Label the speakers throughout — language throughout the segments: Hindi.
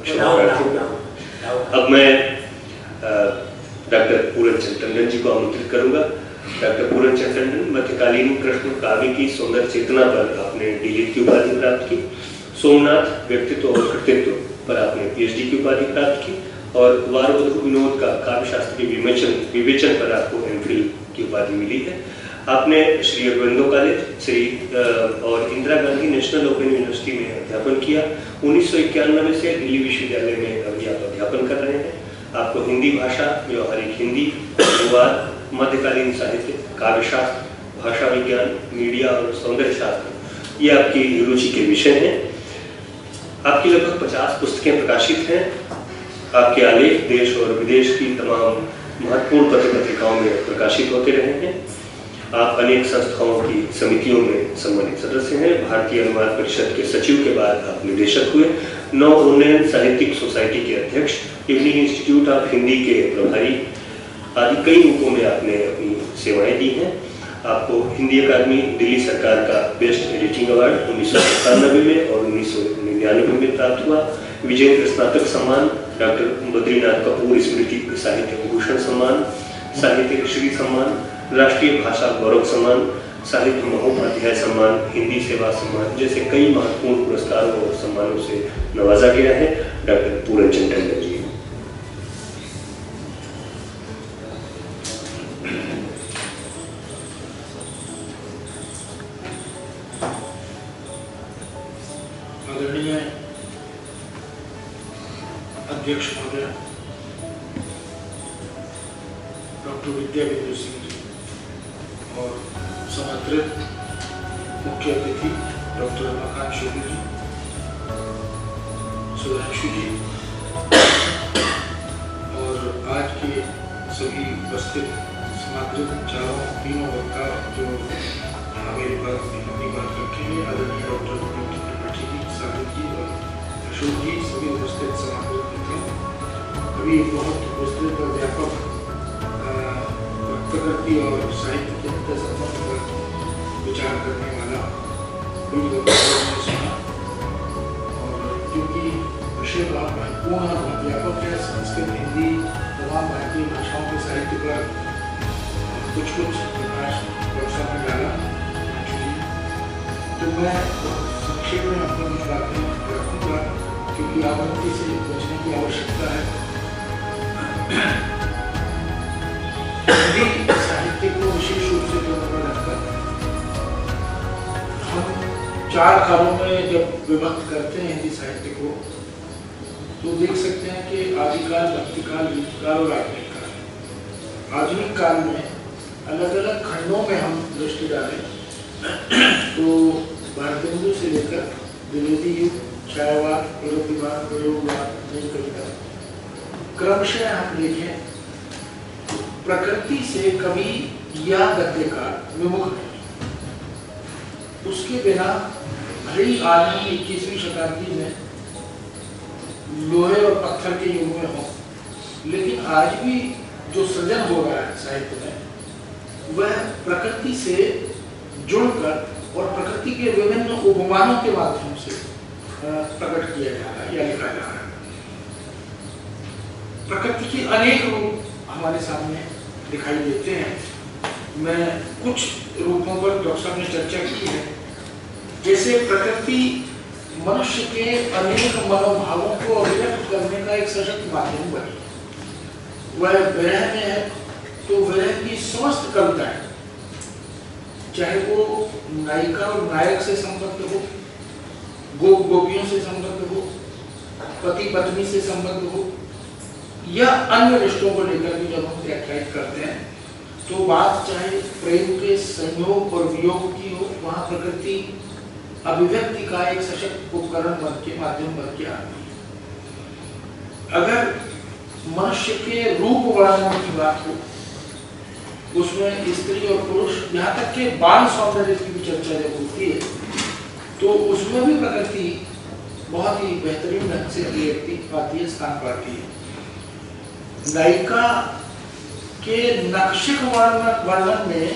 Speaker 1: क्षमा प्रार्थी हूँ। अब मैं डॉक्टर पूरनचंद टंडन जी को आमंत्रित करूंगा। डॉक्टर पूरनचंद टंडन, मध्यकालीन कृष्ण काव्य की सुंदर चेतना पर आपने डीलिट की उपाधि प्राप्त की। सोमनाथ व्यक्तित्व और कृतित्व पर आपने पीएचडी की उपाधि प्राप्त की और वारवधु विनोद का काव्य शास्त्र के विवेचन पर आपको एमफिल की उपाधि मिली है। आपने श्री अरविंदो कॉलेज और Indira Gandhi national open university में अध्यापन किया। 1991 से दिल्ली विश्वविद्यालय में अभी आप अध्यापन कर रहे हैं। आपको हिंदी भाषा, व्यवहारिक हिंदी, अनुवाद, मध्यकालीन साहित्य, काव्यशास्त्र, भाषा विज्ञान, मीडिया और सौंदर्य शास्त्र ये आपकी रुचि के विषय हैं। आपकी लगभग 50 पुस्तकें प्रकाशित हैं। आपके आलेख देश और विदेश की तमाम महत्वपूर्ण पत्र पत्रिकाओं में प्रकाशित होते रहे हैं। आप अनेक संस्थाओं की समितियों में सम्मानित सदस्य हैं। भारतीय अनुवाद परिषद के सचिव के बाद आप निदेशक हुए। नव उन्नयन साहित्यिक सोसाइटी के अध्यक्ष, इवनिंग इंस्टीट्यूट ऑफ हिंदी के प्रभारी आदि कई रूपों में आपने अपनी सेवाएं दी हैं। आपको हिंदी अकादमी दिल्ली सरकार का बेस्ट एडिटिंग अवार्ड 1997 में और 1999 में प्राप्त हुआ। विजेंद्र स्नातक सम्मान, डॉक्टर बद्रीनाथ कपूर स्मृति साहित्य भूषण सम्मान, साहित्य श्री सम्मान, राष्ट्रीय भाषा गौरव सम्मान, साहित्य महोपाध्याय सम्मान, हिंदी सेवा सम्मान जैसे कई महत्वपूर्ण पुरस्कारों और सम्मानों से नवाजा गया है। डॉक्टर पूरनचंद टंडन जी।
Speaker 2: आदरणीय अध्यक्ष महोदय डॉक्टर विद्याविंदु सिंह जी और समादृत मुख्य अतिथि डॉक्टर रमाकांत शोभी जी, सुधांशु जी और आज के सभी उपस्थित समादृत तीनों वक्ता जो मेरे पास अपनी बात रखेंगे, आदरणीय डॉक्टर त्रिपाठी जी, सागर जी और अशोक जी, सभी उपस्थित समादृत मित्रों। अभी बहुत उपस्थित और व्यापक प्रकृति और साहित्य के संबंध पर विचार करने वाला कोई सुना और क्योंकि विषय बहुत महत्वपूर्ण और व्यापक है, संस्कृत, हिंदी, तमाम भारतीय भाषाओं के साहित्य पर कुछ प्रकाश वर्षा में डाला। तो मैं संक्षेप में अपनी कुछ बातें रखूँगा क्योंकि आवृत्ति से बचने की आवश्यकता है। साहित्य को विशेष रूप से जोड़ना लगता है। हम 4 कालों में जब विभक्त करते हैं हिंदी साहित्य को तो देख सकते हैं कि आदिकाल, भक्तिकाल, युगकाल और आधुनिक काल। आधुनिक काल में अलग अलग खंडों में हम दृष्टि डालें तो भारतेंदु से लेकर द्विवेदी युग, छायावाद, प्रगतिवाद, प्रयोगवाद, नई कविता, क्रमशः हम देखें प्रकृति से कवि या गद्यकार विमुख नहीं। उसके बिना भले ही आज हम 21वीं शताब्दी में लोहे और पत्थर के युग में हो, लेकिन आज भी जो सृजन हो रहा है साहित्य में वह प्रकृति से जुड़कर और प्रकृति के विभिन्न उपमानों के माध्यम से प्रकट किया जा रहा है या लिखा जा रहा है। प्रकृति के अनेक रूप हमारे सामने दिखाई देते हैं। मैं कुछ रूपों पर डॉक्टर साहब ने चर्चा की है। जैसे प्रकृति मनुष्य के अनेक मनोभावों को अभिव्यक्त करने का एक सशक्त माध्यम बनी। वह विरह में है तो विरह की समस्त कविताएं, चाहे वो नायिका और नायक से संबद्ध हो, गोप गोपियों से संबद्ध हो, पति पत्नी से संबद्ध हो या अन्य रिश्तों को लेकर भी जब हम व्याख्यायित करते हैं तो बात चाहे प्रेम के संयोग और वियोग की हो, वहां प्रकृति अभिव्यक्ति का एक सशक्त उपकरण बन के माध्यम बन के आती है। अगर मनुष्य के रूप वर्णन की बात हो उसमें स्त्री और पुरुष, यहाँ तक के बाल सौंदर्य की भी चर्चा जब होती है तो उसमें भी प्रकृति बहुत ही बेहतरीन ढंग से अभिव्यक्ति पाती है, स्थान पाती है। नायिका के नक्शिक वर्णन में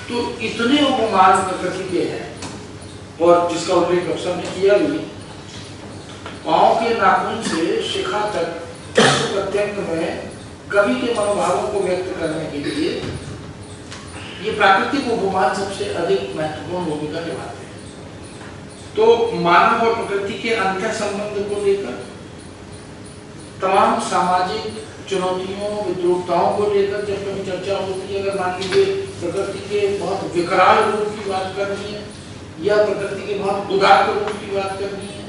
Speaker 2: तो इतने उपमान प्रकृति के हैं और जिसका उल्लेख डॉक्टर साहब ने किया भी पांव के नाखून से शिखा तक प्रत्यंग में कवि के मनोभावों को व्यक्त करने के लिए ये प्राकृतिक उपमान सबसे अधिक महत्वपूर्ण भूमिका निभाते हैं। तो मानव और प्रकृति के अंतर संबंध को लेकर, तमाम सामाजिक चुनौतियों विद्रूपताओं को लेकर जब कभी चर्चा होती है, अगर मान लीजिए प्रकृति के बहुत विकराल रूप की बात करनी है, या प्रकृति के बहुत उदार रूप की बात करनी है,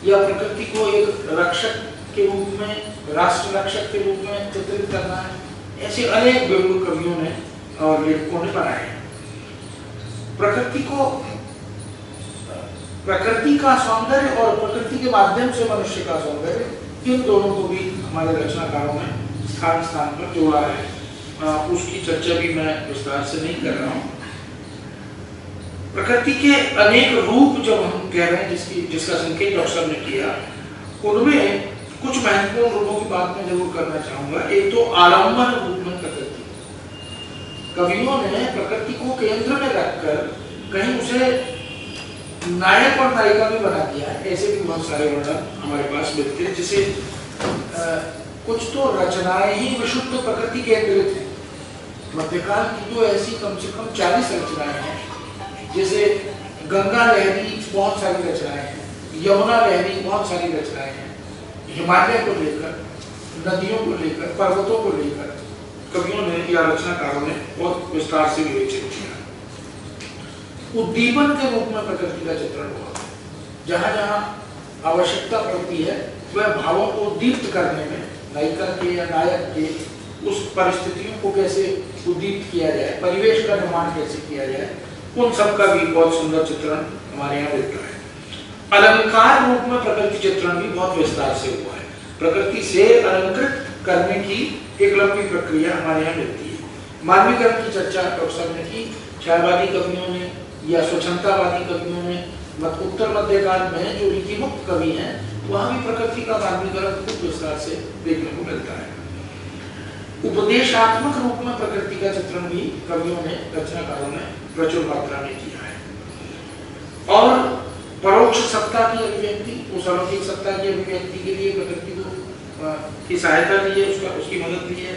Speaker 2: या प्रकृति को एक रक्षक के रूप में, राष्ट्र रक्षक के रूप में चित्रित करना है, ऐसे अनेक विभिन्न कवियों ने और लेखकों ने बनाए हैं। प्रकृति का सौंदर्य और प्रकृति के माध्यम से मनुष्य का सौंदर्य, इन दोनों को भी हमारे रचनाकारों ने स्थान स्थान पर जोड़ा है। उसकी चर्चा भी मैं विस्तार से नहीं कर रहा हूँ। प्रकृति के अनेक रूप जब हम कह रहे हैं, जिसका संकेत डॉक्टर साहब ने किया, उनमें कुछ महत्वपूर्ण रूपों की बात मैं जरूर करना चाहूंगा। एक तो आलम्बन रूप में प्रकृति, कवियों ने प्रकृति को केंद्र में रखकर कहीं उसे नायक और नायिका भी बना दिया है। ऐसे भी बहुत सारे वर्णन हमारे पास मिलते हैं, जिसे कुछ तो रचनाएं ही विशुद्ध प्रकृति केंद्रित हैं। मध्यकाल की तो ऐसी कम से कम 40 रचनाएं हैं, जैसे गंगा लहरी बहुत सारी रचनाएं हैं, यमुना लहरी बहुत सारी रचनाएं हैं, हिमालय को लेकर, नदियों को लेकर, पर्वतों को लेकर कवियों ने या रचनाकारों ने बहुत विस्तार से विवेचन किया। उद्दीपन के रूप में प्रकृति का चित्रण हुआ, जहां जहां आवश्यकता पड़ती है वह भावों को उद्दीप्त करने में, नायिका के या नायक के उस परिस्थितियों को कैसे उद्दीप्त किया जाए, परिवेश का निर्माण कैसे किया जाए, उन सब का भी बहुत सुंदर चित्रण हमारे यहाँ मिलता है। अलंकार रूप में प्रकृति चित्रण भी बहुत विस्तार से हुआ है। प्रकृति से अलंकृत करने की एक लंबी प्रक्रिया हमारे यहाँ मिलती है। मानवीकरण की चर्चा डॉक्टर साहब ने की, छायावादी कवियों ने या स्वच्छंदतावादी कवियों ने, उत्तर मध्यकाल में जो रीतिमुक्त कवि हैं, वहां भी प्रकृति का मानवीकरण खूब विस्तार से देखने को मिलता है। उपदेशात्मक रूप में प्रकृति का चित्रण भी कवियों ने, रचनाकारों ने प्रचुर मात्रा में किया है। और परोक्ष सत्ता की अभिव्यक्ति, उस अलौकिक सत्ता की अभिव्यक्ति के लिए प्रकृति को की सहायता ली है, उसकी मदद ली है।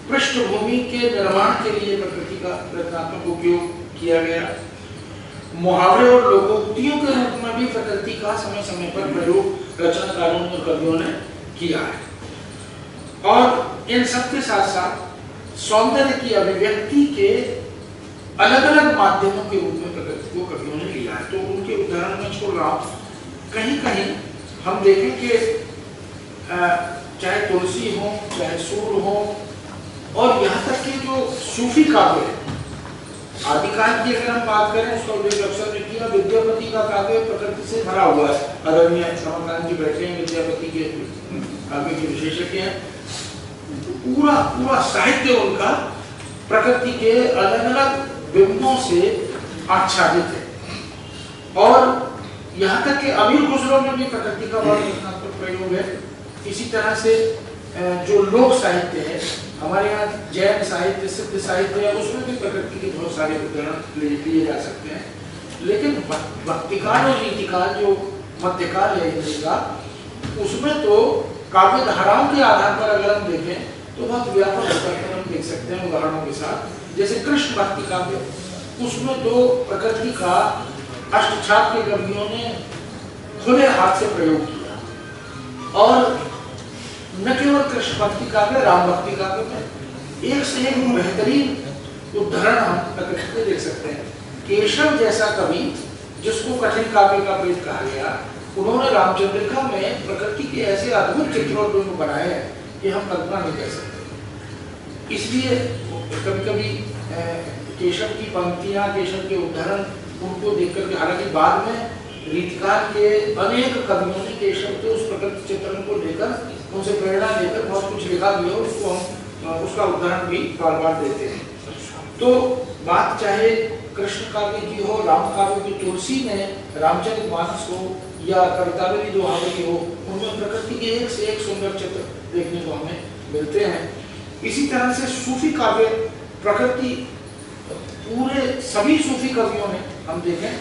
Speaker 2: पृष्ठभूमि के निर्माण के लिए प्रकृति का रचनात्मक उपयोग किया गया। मुहावरे और लोकोक्तियों के रूप में भी प्रकृति का समय समय पर प्रयोग रचनाकारों और कवियों ने किया है। और इन सब के साथ साथ सौंदर्य की अभिव्यक्ति के अलग अलग माध्यमों के रूप में प्रकृति को कवियों ने लिया है। तो उनके उदाहरण में छोड़ रहा हूँ। कहीं कहीं हम देखें कि चाहे तुलसी हो, चाहे सूर हो, और यहाँ तक कि जो सूफी काव्य है, आदिकाल की अगर हम बात करें, उसका उल्लेख अक्सर ने किया, विद्यापति का काव्य प्रकृति से भरा हुआ है। आदरणीय रमाकांत जी बैठे हैं, विद्यापति के काव्य के विशेषज्ञ हैं। पूरा साहित्य उनका प्रकृति के अलग अलग बिंबों से आच्छादित है। और यहाँ तक कि अमीर खुसरो में भी प्रकृति का बहुत रचनात्मक प्रयोग है। इसी तरह से जो लोक साहित्य है हमारे यहाँ, जैन साहित्य, सिद्ध साहित्य है, उसमें भी प्रकृति के बहुत सारे उदाहरण लिए जा सकते हैं। लेकिन भक्तिकाल और रीतिकाल जो मध्यकाल है हिंदी का, उसमें तो काव्य धाराओं के आधार पर अगर हम देखें तो बहुत व्यापक स्तर पर हम देख सकते हैं उदाहरणों के साथ। जैसे कृष्ण भक्ति काव्य, उसमें तो प्रकृति का अष्टछाप के कवियों ने खुले हाथ से प्रयोग किया। और न केवल कृष्ण भक्ति काव्य, राम भक्ति काव्य में एक से एक बेहतरीन उदाहरण हम प्रकृति को देख सकते हैं। केशव जैसा कवि, जिसको कठिन काव्य का प्रेत कहा गया, उन्होंने रामचंद्रिका में प्रकृति के ऐसे अद्भुत चित्रों को बनाए हैं कि हम कल्पना नहीं कर सकते। इसलिए कभी कभी केशव की पंक्तियां, केशव के उदाहरण उनको देख करके, हालांकि बाद में रीतिकाल के अनेक कवियों ने केशव के उस प्रकृति चित्रण को लेकर, उनसे प्रेरणा लेकर बहुत कुछ लिखा भी हो, उसको हम उसका उदाहरण भी बार बार देते हैं। तो बात चाहे कृष्ण काव्य की हो, राम काव्य की, तुलसी ने रामचरितमानस हो या कवितावली दोहावली हो, उनमें प्रकृति के एक से एक सुंदर चित्र देखने को हमें मिलते हैं। इसी तरह से सूफी काव्य, प्रकृति, पूरे सभी सूफी कवियों ने हम देखें,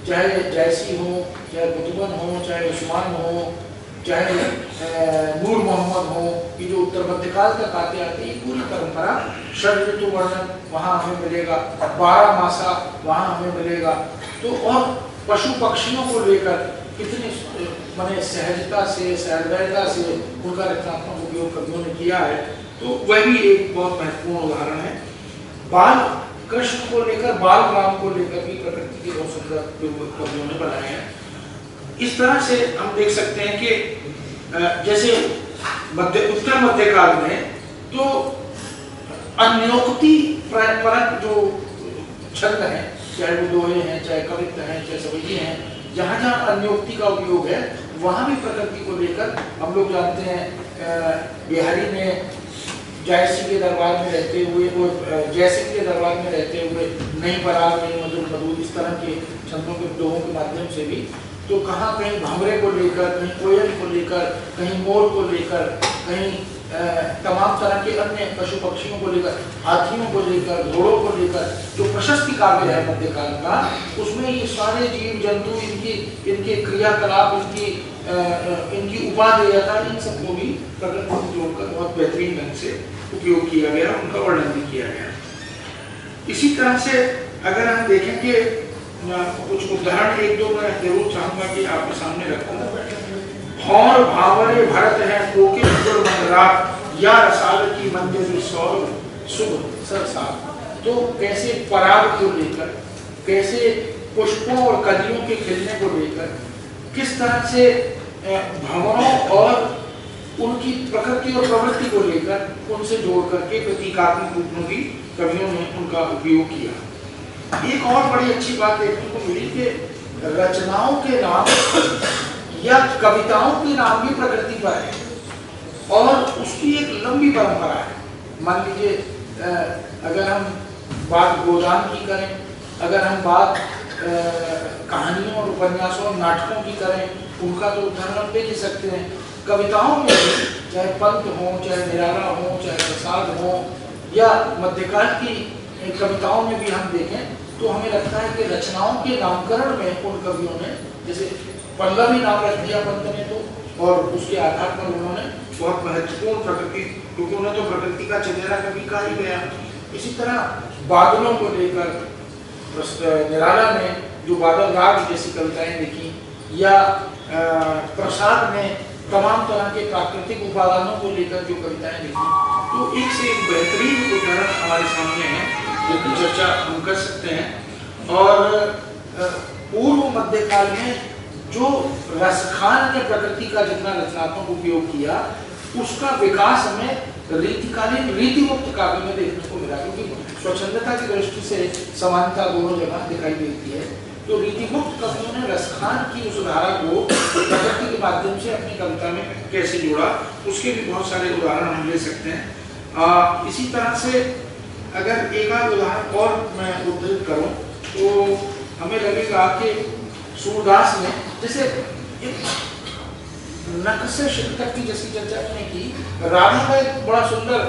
Speaker 2: चाहे जैसी हो, चाहे कुतुबन हो, चाहे उस्मान हो, चाहे नूर मोहम्मद हो, ये जो उत्तर मध्यकाल तक आते आते ये पूरी परंपरा, षड ऋतु वर्णन वहाँ हमें मिलेगा, 12 मासा वहाँ हमें मिलेगा। तो और पशु पक्षियों को लेकर कितनी माने सहजता से, सहृदयता से उनका रचनात्मक उपयोग कवियों ने किया है, तो वह भी एक बहुत महत्वपूर्ण उदाहरण है। बाल कृष्ण को लेकर, बाल राम को लेकर भी प्रकृति के बहुत सुंदर कवियों ने बनाए हैं। इस तरह से हम देख सकते हैं कि जैसे उत्तर मध्यकाल में तो अन्योक्ति परक जो छंद हैं, चाहे वो दोहे हैं, चाहे कवित्व हैं, चाहे सवैये हैं, जहाँ जहाँ अन्योक्ति का उपयोग है वहाँ भी प्रकृति को लेकर हम लोग जानते हैं। बिहारी ने जयसिंह के दरबार में रहते हुए, वो जयसिंह के दरबार में रहते हुए नहीं पराग नहीं मधुर मधुर, इस तरह के छंदों के दोहों के माध्यम से भी तो कहाँ कहीं भंवरे को लेकर, कहीं कोयल को लेकर, कहीं मोर को लेकर, कहीं तमाम तरह के अन्य पशु पक्षियों को लेकर, हाथियों को लेकर, घोड़ों को लेकर, जो प्रशस्ति काव्य है मध्यकाल का, उसमें ये सारे जीव जंतु, इनके क्रियाकलाप, इनकी उपादेयता, इन सबको भी प्रकृति को जोड़कर बहुत बेहतरीन ढंग से उपयोग किया गया, उनका वर्णन भी किया गया। इसी तरह से अगर हम देखें कि कुछ उदाहरण एक दो मैं जरूर चाहूंगा कि आपके सामने रखूं। और भावरे भरत है कोकिल रात, या रसाल की मंदिर सौर शुभ सरसाल। तो कैसे पराग को लेकर, कैसे पुष्पों और कलियों के खिलने को लेकर, किस तरह से भंवरों और उनकी प्रकृति और प्रवृत्ति को लेकर उनसे जोड़ करके प्रतीकात्मक रूप में भी कवियों ने उनका उपयोग किया। एक और बड़ी अच्छी बात देखने को मिली कि रचनाओं के नाम या कविताओं के नाम भी प्रकृति पर है और उसकी एक लंबी परंपरा है। मान लीजिए अगर हम बात गोदान की करें, अगर हम बात कहानियों और उपन्यासों और नाटकों की करें, उनका तो उदाहरण हम ले सकते हैं। कविताओं में भी चाहे पंत हो, चाहे निराला हो, चाहे प्रसाद हो, या मध्यकाल की कविताओं में भी हम देखें तो हमें लगता है कि रचनाओं के नामकरण में उन कवियों ने, जैसे पल्लवी नाम रख दिया पंत ने तो, और उसके आधार पर उन्होंने बहुत महत्वपूर्ण प्रकृति, क्योंकि उन्हें तो प्रकृति का चचेरा कवि कहा ही गया। इसी तरह बादलों को लेकर निराला ने जो बादल राग जैसी कविताएं लिखी, या प्रसाद ने तमाम तरह के प्राकृतिक उपादानों को लेकर जो कविताएं लिखी, तो एक से एक बेहतरीन उदाहरण हमारे सामने है जिसकी चर्चा हम कर सकते हैं। और पूर्व मध्यकाल में जो रसखान ने प्रकृति का जितना रचनात्मक उपयोग किया, उसका विकास हमें रीतिकालीन रीतिमुक्त काव्य में देखने को मिला, क्योंकि स्वच्छंदता की दृष्टि से समानता दोनों जगह दिखाई देती है। तो रीतिमुक्त कवियों ने रसखान की उस धारा को प्रकृति के माध्यम से अपनी कविता में कैसे जोड़ा, उसके भी बहुत सारे उदाहरण हम ले सकते हैं। इसी तरह से अगर एक आध उदाहरण और मैं उद्धृत करूं तो हमें लगेगा कि सूरदास ने जैसे एक नक्शे शिक्षक की जैसी चर्चा हमने की, राधा का एक बड़ा सुंदर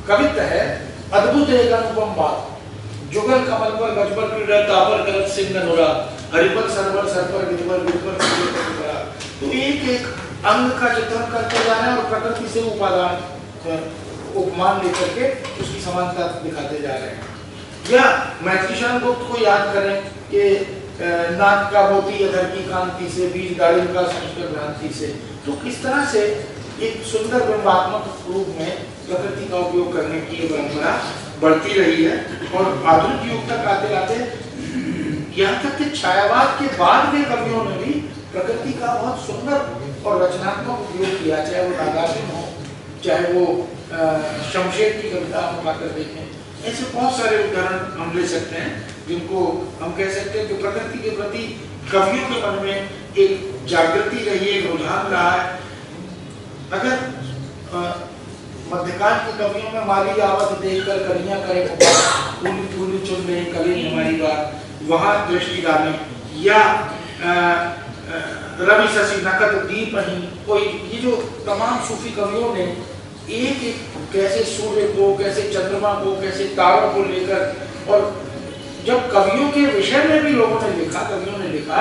Speaker 2: कवित्व है, अद्भुत एक अनुपम बात, जुगल कमल पर गजबर क्रीड़ा तापर करत सिंह अनुरा, हरिपल सरवर सरपर गिरवर गिरवर गिरवर। तो एक एक अंग का चित्रण करते जा रहे हैं और प्रकृति से उपादान उपमान लेकर के उसकी समानता दिखाते जा रहे हैं। या मैथिलीशरण गुप्त को याद करें कि नाक का मोती अधर की कांति से, बीज दारिम का संस्कृत भ्रांति से। तो किस तरह से एक सुंदर बिंबात्मक रूप में प्रकृति का उपयोग करने की परंपरा बढ़ती रही है और आधुनिक युग तक आते आते यहाँ तक कि छायावाद के बाद के कवियों ने भी प्रकृति का बहुत सुंदर और रचनात्मक उपयोग किया, चाहे वो नागार्जुन हो, चाहे वो शमशेर की कविता हम उठाकर देखें। ऐसे बहुत सारे उदाहरण हम ले सकते हैं जिनको हम कह सकते हैं कि प्रकृति के प्रति कवियों के मन में एक जागृति रही है, एक रुझान रहा है। अगर मध्यकाल के कवियों में माली आवत देखकर कलियां करे फूली फूली चुन रही कली हमारी बात, वहां दृष्टि डालें, या रवि शशि नकद दीप ही कोई, ये जो तमाम सूफी कवियों ने एक एक कैसे सूर्य को, कैसे चंद्रमा को, कैसे तारों को लेकर, और जब कवियों के विषय में भी लोगों ने लिखा, कवियों ने लिखा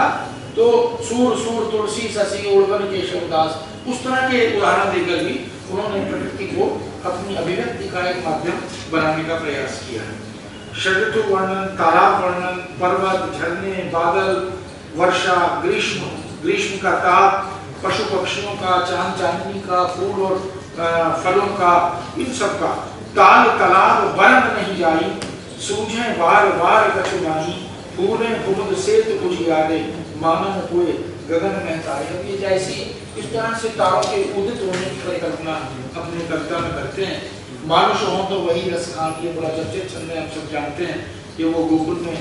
Speaker 2: तो सूर सूर तुलसी ससी उड़वन केशवदास, उस तरह के उदाहरण देकर भी उन्होंने प्रकृति को अपनी अभिव्यक्ति का एक माध्यम बनाने का प्रयास किया है। षड्ऋतु वर्णन, तालाब वर्णन, पर्वत, झरने, बादल, वर्षा, ग्रीष्म, ग्रीष्म का ताप, पशु पक्षियों का, चांद चांदनी का, फूल और फलों का, इन सब का ताल तालाब वर्ण नहीं जाई, सूझे बार बार कछु नाही, फूले कुमुद से तो कुछ यादे, मानव हुए गगन में तारे। अब ये जैसी इस तरह से तारों के उदित होने की परिकल्पना अपनी कविता में करते हैं। मानुष हो तो वही रस खान, ये बड़ा चर्चित छंद है, हम सब जानते हैं कि वो गोकुल में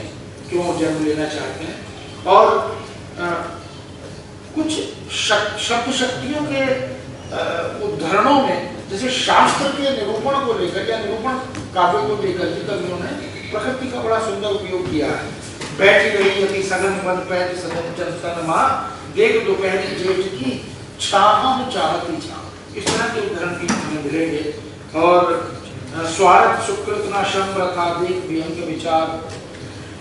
Speaker 2: क्यों जन्म लेना चाहते हैं। और कुछ शब्द शक्तियों के उदाहरणों में, जैसे शास्त्र के निरूपण को लेकर या निरूपण काव्य को लेकर के कवियों ने प्रकृति का बड़ा सुंदर उपयोग किया है। बैठी रही अति सघन वन पैठ सघन चंदन माँ, देख दोपहरी जेठ की छाह चाहती छाह, इस तरह के उदाहरण भी हमें मिलेंगे। और स्वार्थ सुकृत न श्रम रखा, देख विहंग विचार,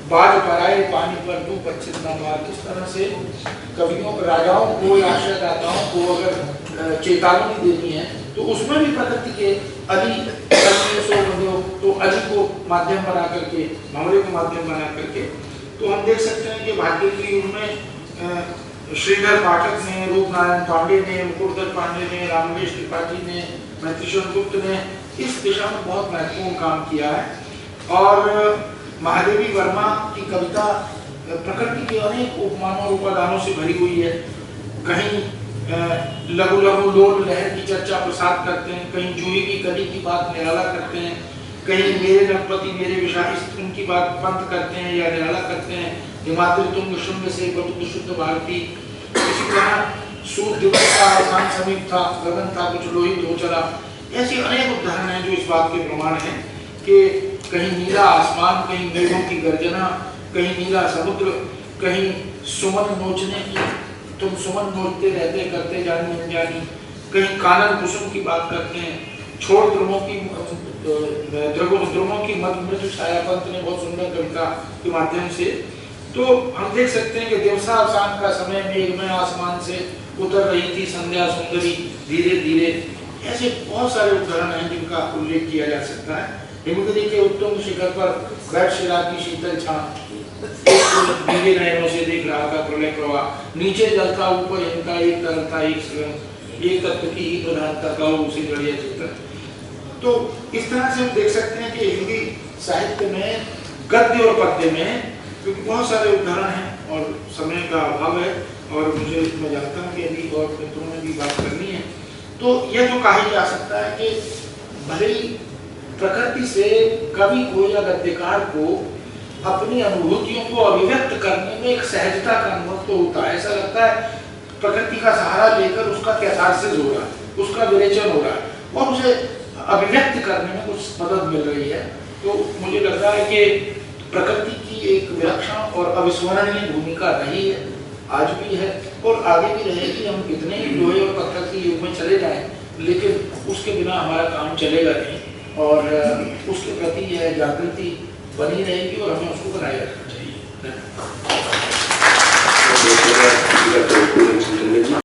Speaker 2: बाज पराए पानी पर तू पच्चित न मार। किस तरह से कवियों राजाओं को या आश्रयदाताओं को अगर चेतावनी देनी है तो उसमें भी प्रकृति के अली तो अली को माध्यम बना करके, भंवरे को माध्यम बना करके, तो हम देख सकते हैं कि भारतीय के युग में श्रीधर पाठक ने, रूपनारायण पांडे ने, मुकुटधर पांडे ने, रामवेश त्रिपाठी ने, मैत्रीशरण गुप्त ने इस दिशा में बहुत महत्वपूर्ण काम किया है। और महादेवी वर्मा की कविता प्रकृति के अनेक उपमानों और उपादानों से भरी हुई है। कहीं लघु लघु लोल लहर की चर्चा प्रसाद करते हैं, कहीं जूही की कली की बात निराला करते हैं, कहीं मेरे गणपति मेरे विशाल उनकी बात पंत करते हैं या निराला करते हैं। हिमाद्री तुंग शुंग से बटुक शुद्ध भारती। इसी तरह सूर्य का आसान समीप था, गगन था कुछ लोहित हो चला। ऐसे अनेक उदाहरण हैं जो इस बात के प्रमाण हैं कि कहीं नीला आसमान, कहीं मेघों की गर्जना, कहीं नीला समुद्र, कहीं सुमन नोचने की, तुम सुमन नोचते रहते करते जानी अनजानी, कहीं कानन कुसुम की बात करते हैं, छोड़ ध्रुवों की मृदु छाया। पंत ने बहुत सुंदर कविता के माध्यम से, तो हम देख सकते हैं कि देवसावसान का समय मेघ में आसमान से उतर रही थी संध्या सुंदरी धीरे धीरे। ऐसे बहुत सारे उदाहरण हैं जिनका उल्लेख किया जा सकता है। हिमगिरी के उत्तुंग शिखर पर बैठ शिला की शीतल छां, भीगे नयनों से देख रहा था प्रलय प्रवाह, नीचे जलता ऊपर इनका एक तरलता एक स्वयं, एक तत्व की ही प्रधानता का उसी गढ़िया चित्र। तो इस तरह से हम देख सकते हैं कि हिंदी साहित्य में गद्य और पद्य में, क्योंकि बहुत सारे उदाहरण हैं और समय का अभाव है और मैं जानता हूँ कि अभी और मित्रों ने भी बात करनी है, तो यह जो कहा जा सकता है कि भले ही प्रकृति से कवि को या गद्यकार को अपनी अनुभूतियों को अभिव्यक्त करने में एक सहजता का अनुभव तो होता है। ऐसा लगता है प्रकृति का सहारा लेकर उसका कैथार्सिस हो रहा है, उसका विरेचन हो रहा है और उसे अभिव्यक्त करने में कुछ मदद मिल रही है। तो मुझे लगता है कि प्रकृति की एक विलक्षण और अविस्मरणीय भूमिका रही है, आज भी है और आगे भी रहेगी। हम कितने ही लोहे और पत्थर के युग में चले जाएं, लेकिन उसके बिना हमारा काम चलेगा नहीं और उसके प्रति यह जागृति बनी रहेगी और हमें उसको बनाए रखना चाहिए।